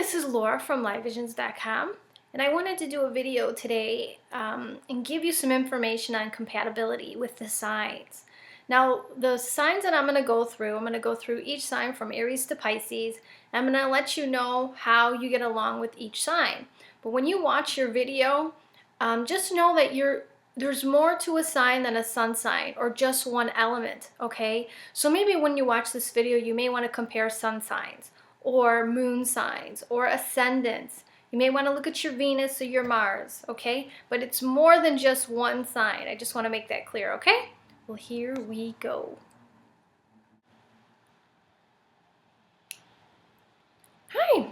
this is Laura from LIVEVISIONZ.com, and I wanted to do a video today and give you some information on compatibility with the signs. Now, the signs that I'm going to go through each sign from Aries to Pisces. I'm going to let you know how you get along with each sign. But when you watch your video, just know that there's more to a sign than a sun sign or just one element, okay? So maybe when you watch this video, you may want to compare sun signs or moon signs or ascendants. You may want to look at your Venus or your Mars, okay? But it's more than just one sign. I just want to make that clear, okay? Well, here we go. Hi,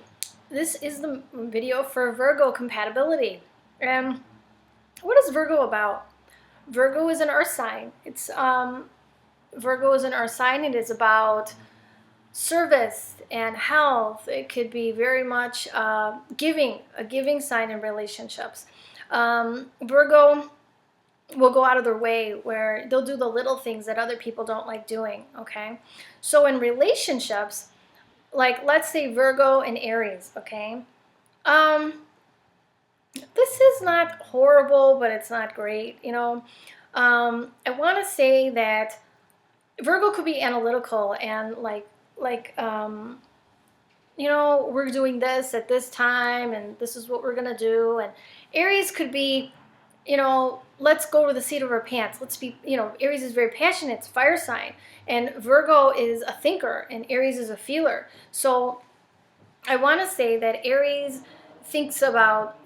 this is the video for Virgo compatibility. What is Virgo about? Virgo is an earth sign. Virgo is an earth sign. It is about service and health. It could be very much a giving sign in relationships. Virgo will go out of their way where they'll do the little things that other people don't like doing, okay? So in relationships, like let's say Virgo and Aries, okay? This is not horrible, but it's not great, you know? I want to say that Virgo could be analytical and you know, we're doing this at this time and this is what we're gonna do. And Aries could be, you know, let's go to the seat of our pants. Let's be, you know, Aries is very passionate, it's fire sign, and Virgo is a thinker and Aries is a feeler. So I want to say that Aries thinks about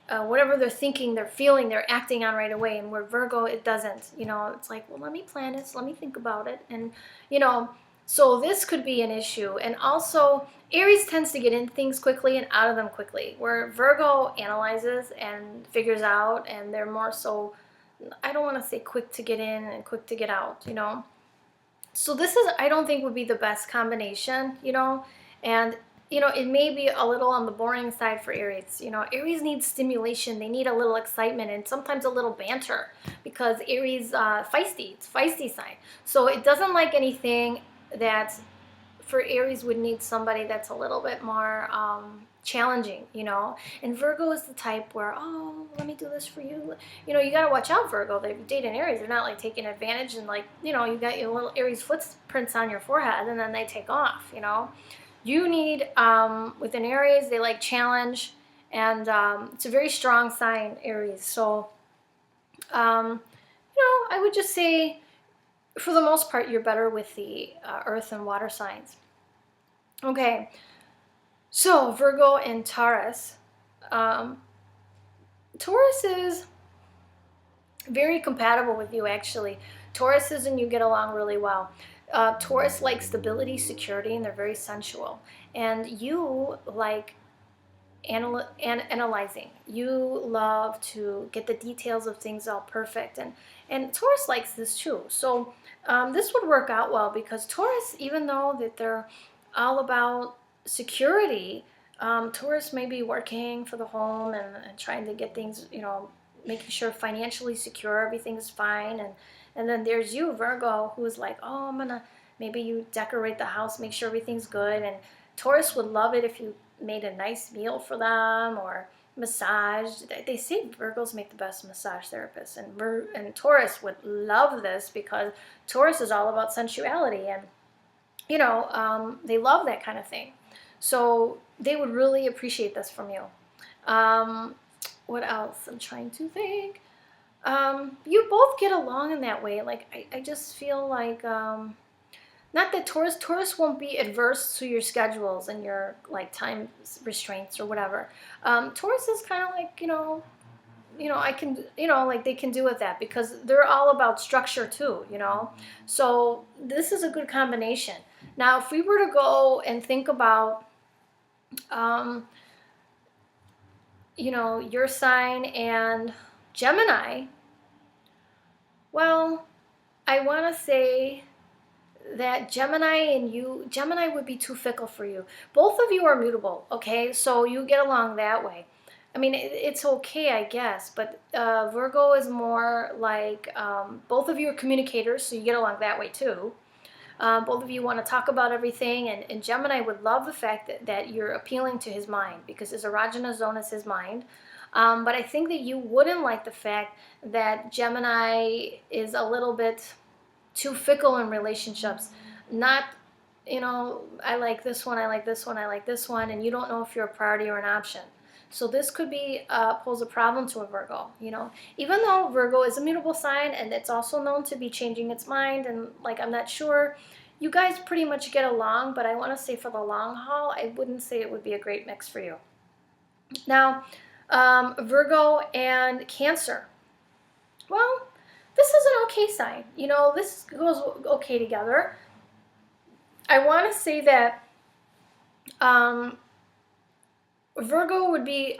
whatever they're thinking, they're feeling, they're acting on right away, and where Virgo, it doesn't. You know, it's like, well, let me plan it, let me think about it, and you know, so this could be an issue. And also, Aries tends to get in things quickly and out of them quickly, where Virgo analyzes and figures out, and they're more so, I don't want to say quick to get in and quick to get out, you know. So this is, I don't think, would be the best combination, you know, and you know, it may be a little on the boring side for Aries. You know, Aries needs stimulation. They need a little excitement and sometimes a little banter, because Aries, feisty. It's feisty sign. So it doesn't like anything that, for Aries, would need somebody that's a little bit more challenging, you know. And Virgo is the type where, oh, let me do this for you. You know, you got to watch out, Virgo. They date in Aries. They're not like taking advantage and like, you know, you got your little Aries footprints on your forehead and then they take off, you know. You need, with an Aries, they like challenge, and it's a very strong sign, Aries. So, you know, I would just say, for the most part, you're better with the earth and water signs. Okay, so Virgo and Taurus. Taurus is very compatible with you, actually. Tauruses and you get along really well. Taurus likes stability, security, and they're very sensual. And you like analyzing. You love to get the details of things all perfect. And Taurus likes this too. So this would work out well, because Taurus, even though that they're all about security, Taurus may be working for the home and trying to get things, you know, making sure financially secure, everything's fine. And then there's you, Virgo, who's like, oh, maybe you decorate the house, make sure everything's good. And Taurus would love it if you made a nice meal for them or massage. They say Virgos make the best massage therapists. And Taurus would love this, because Taurus is all about sensuality. And, you know, they love that kind of thing. So they would really appreciate this from you. What else? I'm trying to think. You both get along in that way. Like, I just feel like, not that Taurus won't be adverse to your schedules and your like time restraints or whatever. Taurus is kind of like, you know, I can, you know, like they can do with that, because they're all about structure too, you know. So this is a good combination. Now, if we were to go and think about, you know, your sign and Gemini, well, I want to say that Gemini would be too fickle for you. Both of you are mutable, okay? So you get along that way. I mean, it's okay, I guess, but Virgo is more like, both of you are communicators, so you get along that way too. Both of you want to talk about everything, and Gemini would love the fact that you're appealing to his mind, because his erogenous zone is his mind. But I think that you wouldn't like the fact that Gemini is a little bit too fickle in relationships. Not, I like this one, I like this one, I like this one, and you don't know if you're a priority or an option. So this could be pose a problem to a Virgo. Even though Virgo is a mutable sign and it's also known to be changing its mind, and like, I'm not sure, you guys pretty much get along, but I want to say for the long haul, I wouldn't say it would be a great mix for you. Now, Virgo and Cancer. Well, this is an okay sign. This goes okay together. I want to say that Virgo would be,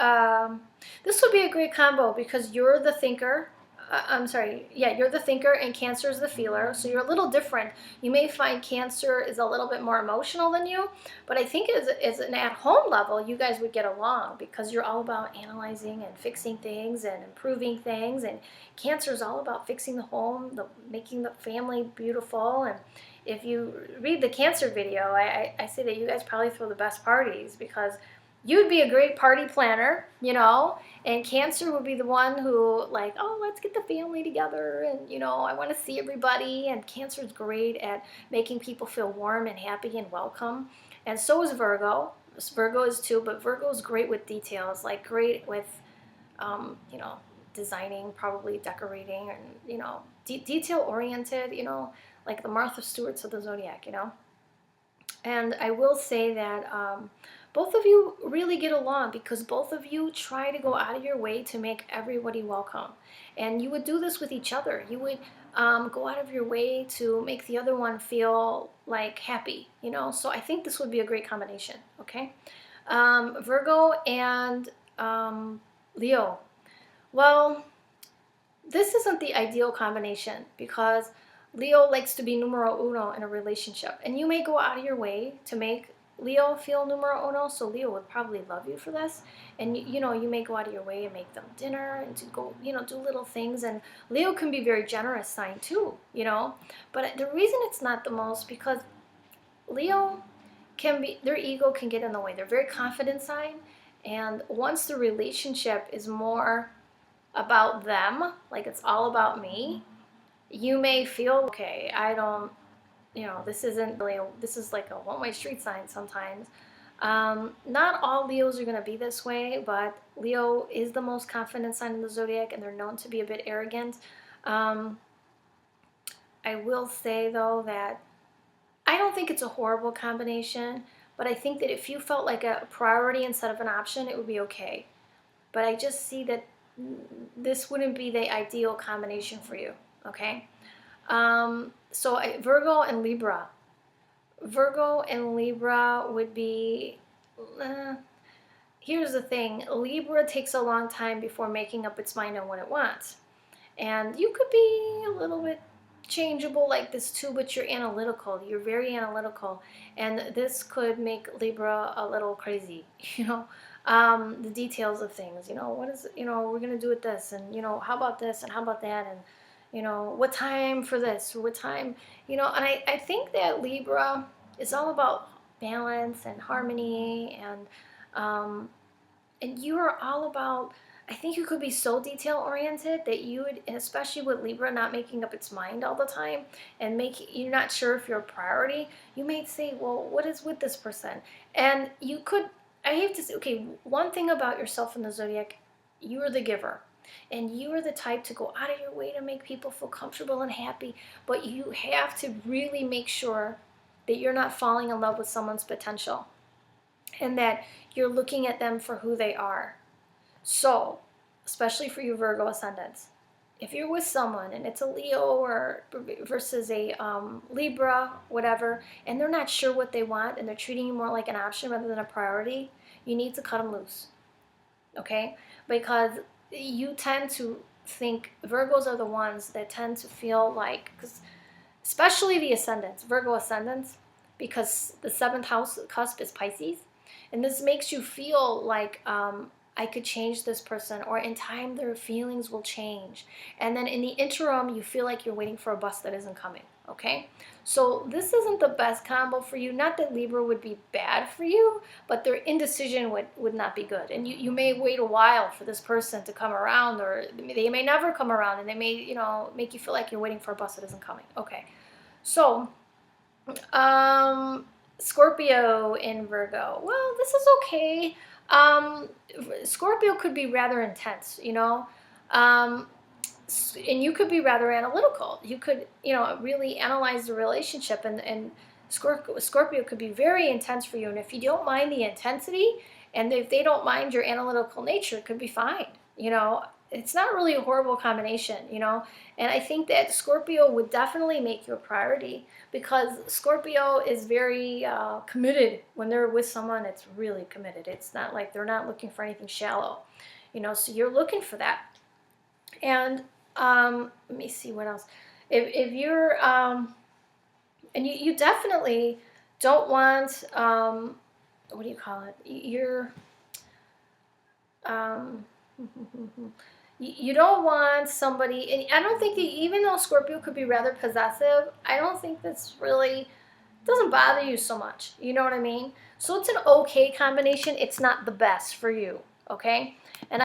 this would be a great combo, because you're the thinker. You're the thinker and Cancer is the feeler. So you're a little different. You may find Cancer is a little bit more emotional than you, but I think as an at-home level, you guys would get along, because you're all about analyzing and fixing things and improving things. And Cancer is all about fixing the home, making the family beautiful. And if you read the Cancer video, I say that you guys probably throw the best parties, because you'd be a great party planner, and Cancer would be the one who, like, oh, let's get the family together, and, I want to see everybody. And Cancer is great at making people feel warm and happy and welcome. And so is Virgo. Virgo is too, but Virgo is great with details, like great with, designing, probably decorating, and, detail-oriented, like the Martha Stewarts of the Zodiac, And I will say that both of you really get along, because both of you try to go out of your way to make everybody welcome. And you would do this with each other. You would go out of your way to make the other one feel like happy, So I think this would be a great combination, okay? Virgo and Leo. Well, this isn't the ideal combination, because Leo likes to be numero uno in a relationship. And you may go out of your way to make Leo feel numero uno, so Leo would probably love you for this. And you may go out of your way and make them dinner, and to go, do little things. And Leo can be very generous sign too, But the reason it's not the most, because Leo their ego can get in the way. They're very confident sign. And once the relationship is more about them, like it's all about me, you may feel, okay, I don't, this isn't really, this is like a one-way street sign sometimes. Not all Leos are going to be this way, but Leo is the most confident sign in the zodiac, and they're known to be a bit arrogant. I will say, though, that I don't think it's a horrible combination, but I think that if you felt like a priority instead of an option, it would be okay. But I just see that this wouldn't be the ideal combination for you, okay? So Virgo and Libra. Virgo and Libra would be, here's the thing, Libra takes a long time before making up its mind on what it wants. And you could be a little bit changeable like this too, but you're analytical. You're very analytical. And this could make Libra a little crazy, the details of things, what is, we're going to do with this, and, how about this, and how about that, and, what time for this, or what time, and I think that Libra is all about balance and harmony, and you are all about, I think you could be so detail-oriented that you would, and especially with Libra not making up its mind all the time, and you're not sure if you're a priority, you may say, well, what is with this person? And you could, I hate to say, okay, one thing about yourself in the zodiac, you are the giver. And you are the type to go out of your way to make people feel comfortable and happy, but you have to really make sure that you're not falling in love with someone's potential, and that you're looking at them for who they are. So, especially for you Virgo ascendants, if you're with someone and it's a Leo or versus a Libra, whatever, and they're not sure what they want and they're treating you more like an option rather than a priority, you need to cut them loose, okay? Because you tend to think, Virgos are the ones that tend to feel like, because especially the ascendants, Virgo ascendants, because the 7th house cusp is Pisces, and this makes you feel like I could change this person, or in time their feelings will change, and then in the interim you feel like you're waiting for a bus that isn't coming, okay? So this isn't the best combo for you. Not that Libra would be bad for you, but their indecision would not be good. And you may wait a while for this person to come around, or they may never come around, and they may, you know, make you feel like you're waiting for a bus that isn't coming. Okay, so Scorpio in Virgo. Well, this is okay. Scorpio could be rather intense, you know. And you could be rather analytical. You could, you know, really analyze the relationship, and Scorpio could be very intense for you. And if you don't mind the intensity, and if they don't mind your analytical nature, it could be fine. You know, it's not really a horrible combination, you know. And I think that Scorpio would definitely make you a priority, because Scorpio is very committed. When they're with someone, it's really committed. It's not like they're not looking for anything shallow, you know, so you're looking for that. And let me see what else. If you're, and you definitely don't want, what do you call it? You're, you don't want somebody, and I don't think that, even though Scorpio could be rather possessive, I don't think that's really, doesn't bother you so much. You know what I mean? So it's an okay combination. It's not the best for you, okay? And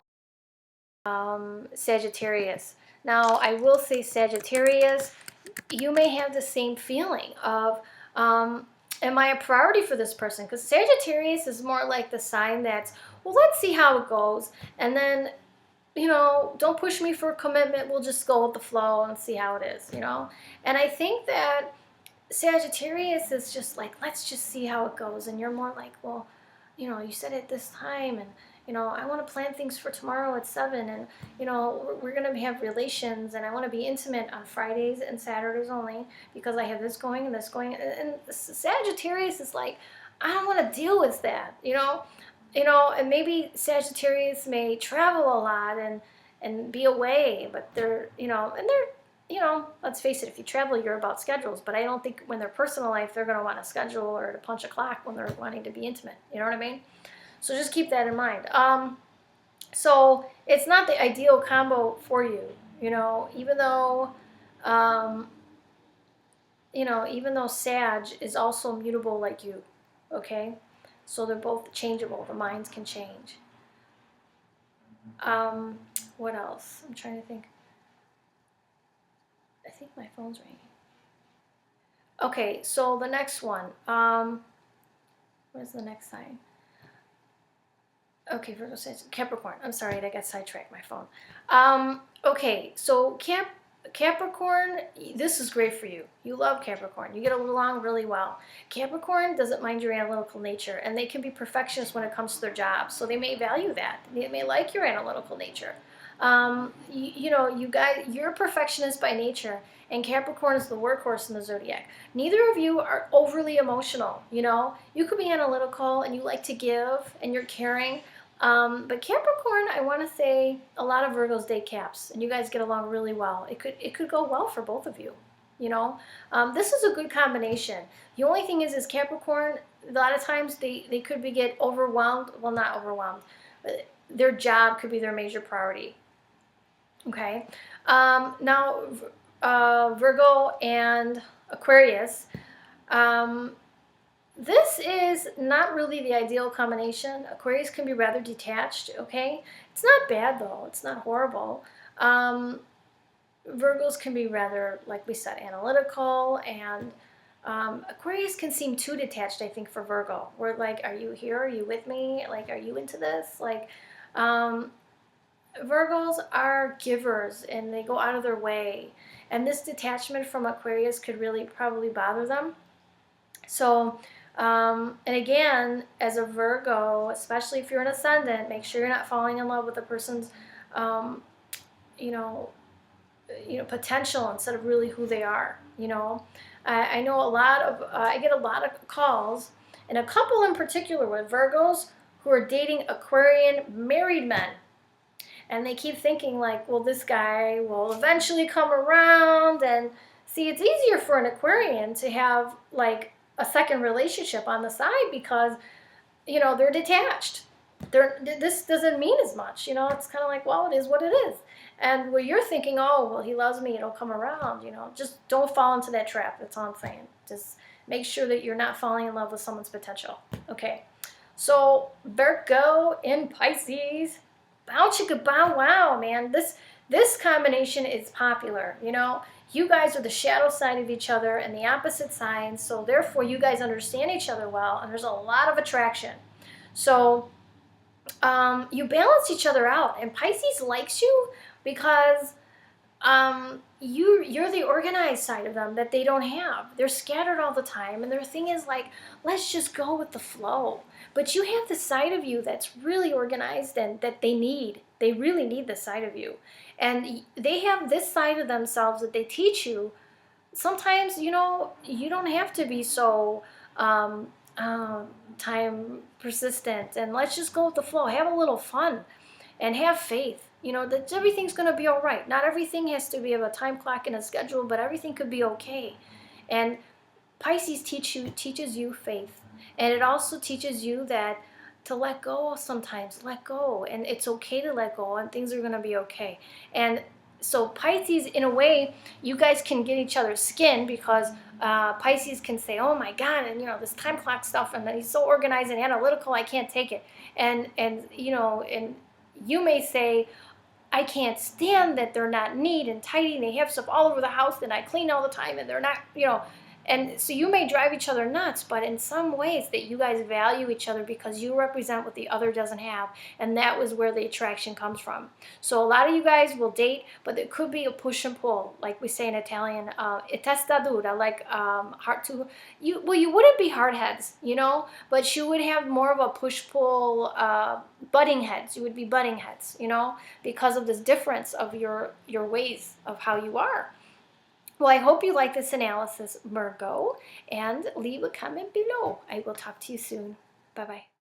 Sagittarius. Now, I will say, Sagittarius, you may have the same feeling of, am I a priority for this person? Because Sagittarius is more like the sign that's, well, let's see how it goes. And then, you know, don't push me for commitment. We'll just go with the flow and see how it is, you know? And I think that Sagittarius is just like, let's just see how it goes. And you're more like, well, you know, you said it this time, and, you know, I want to plan things for tomorrow at 7, and, you know, we're going to have relations, and I want to be intimate on Fridays and Saturdays only, because I have this going and this going. And Sagittarius is like, I don't want to deal with that, you know, and maybe Sagittarius may travel a lot and be away, but they're, you know, and they're, you know, let's face it, if you travel, you're about schedules, but I don't think when their personal life, they're going to want to schedule or to punch a clock when they're wanting to be intimate. You know what I mean? So just keep that in mind. So it's not the ideal combo for you, you know, even though, you know, even though Sag is also mutable like you, okay? So they're both changeable. The minds can change. What else? I'm trying to think. I think my phone's ringing. Okay, so the next one. Where's the next sign? Okay, Virgo says Capricorn. I'm sorry, I got sidetracked, my phone. Okay, so Capricorn, this is great for you. You love Capricorn. You get along really well. Capricorn doesn't mind your analytical nature, and they can be perfectionists when it comes to their jobs, so they may value that. They may like your analytical nature. You know, you guys, you're a perfectionist by nature, and Capricorn is the workhorse in the zodiac. Neither of you are overly emotional, you know. You could be analytical, and you like to give, and you're caring. But Capricorn, I want to say, a lot of Virgos date Caps, and you guys get along really well. It could go well for both of you, you know. This is a good combination. The only thing is Capricorn, a lot of times they could get overwhelmed. Well, not overwhelmed. Their job could be their major priority. Okay. Now, Virgo and Aquarius. This is not really the ideal combination. Aquarius can be rather detached, okay? It's not bad, though. It's not horrible. Virgos can be rather, like we said, analytical, and Aquarius can seem too detached, I think, for Virgo. We're like, are you here? Are you with me? Like, are you into this? Like, Virgos are givers, and they go out of their way. And this detachment from Aquarius could really probably bother them. So, and again, as a Virgo, especially if you're an ascendant, make sure you're not falling in love with the person's, you know, potential instead of really who they are. You know, I know a lot of, I get a lot of calls, and a couple in particular with Virgos who are dating Aquarian married men. And they keep thinking like, well, this guy will eventually come around. And see, it's easier for an Aquarian to have like a second relationship on the side because, you know, they're detached. this doesn't mean as much. You know, it's kind of like, well, it is what it is. And where you're thinking, oh, well, he loves me, it'll come around, you know, just don't fall into that trap. That's all I'm saying. Just make sure that you're not falling in love with someone's potential. Okay. So Virgo in Pisces, bow chicka bow wow, man. This combination is popular. You know, you guys are the shadow side of each other and the opposite signs, so therefore you guys understand each other well, and there's a lot of attraction. So you balance each other out, and Pisces likes you because you're the organized side of them that they don't have. They're scattered all the time, and their thing is like, let's just go with the flow. But you have the side of you that's really organized and that they need. They really need the side of you, and they have this side of themselves that they teach you. Sometimes, you know, you don't have to be so time persistent, and let's just go with the flow. Have a little fun and have faith, you know, that everything's going to be all right. Not everything has to be of a time clock and a schedule, but everything could be okay. And Pisces teaches you faith, and it also teaches you that to let go sometimes. Let go, and it's okay to let go, and things are going to be okay. And so Pisces, in a way, you guys can get each other's skin, because Pisces can say, oh my God, and you know, this time clock stuff, and then he's so organized and analytical, I can't take it. And you know, and you may say, I can't stand that they're not neat and tidy, and they have stuff all over the house, and I clean all the time, and they're not, you know. And so you may drive each other nuts, but in some ways that you guys value each other because you represent what the other doesn't have, and that was where the attraction comes from. So a lot of you guys will date, but it could be a push and pull, like we say in Italian, e testa dura, like heart to you. Well, you wouldn't be hard heads, you know, but you would have more of a push pull, butting heads. You would be butting heads, you know, because of this difference of your ways of how you are. Well, I hope you like this analysis, Virgo, and leave a comment below. I will talk to you soon. Bye-bye.